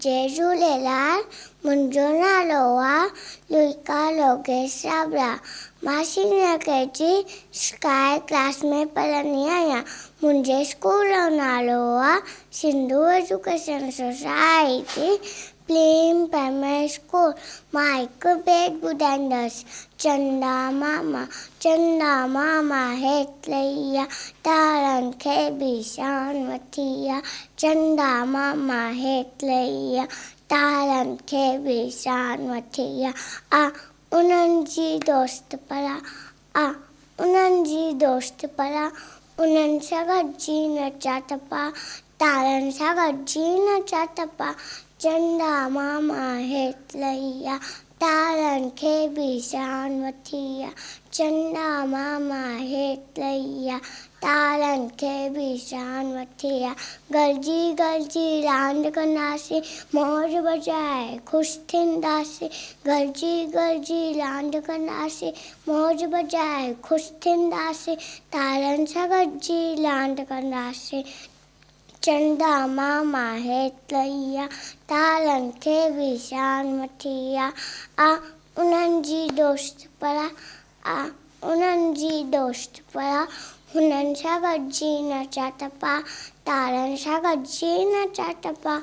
जय झूलेलाल। मुंहिंजो नालो आहे लुइका लोकेश छाबड़ा। मां सीनियर केजी स्काई क्लास में पढ़ंदी आहियां। मुंहिंजे स्कूल जो नालो आहे Sindhu education society plain primary school. मां हिकु बैग ॿुधाईंदसि। चंदा मामा हेठि लही आ, तारनि खे बि शान वठी आ। चंदा मामा हेठि लही आ, तारनि खे बि शान वठी आ। उन्हनि जी दोस्त परा उन्हनि सां गॾिजी नचा टपा, तारनि सां गॾिजी नचा टपा। चंदा मामा हेठि लही आ, तारनि खे बि शान वठी आ। चंदा मामा हेठि लही आ, तारनि खे बि शान वठी आ। गॾिजी गॾिजी रांदि कंदासीं, मौज बजाए ख़ुशि थींदासीं। गॾिजी गॾिजी रांदि कंदासीं, मौज बजाए ख़ुशि थींदासीं। तारनि सां गॾिजी रांदि कंदासीं। चंदा मामा हेठि लही आ, तारनि खे बि शान वठी आ। उन्हनि जी दोस्त परा हुननि सां गॾिजी नचा टपा, तारनि सां गॾिजी नचा टपा।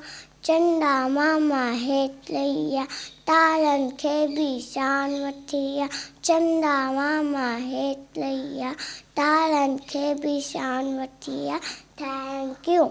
चंदा मामा हेठि लही आ, तारनि खे बि शान वठी आ। चंदा मामा हेठि लही आ, तारनि खे बि शान वठी आ। Thank U.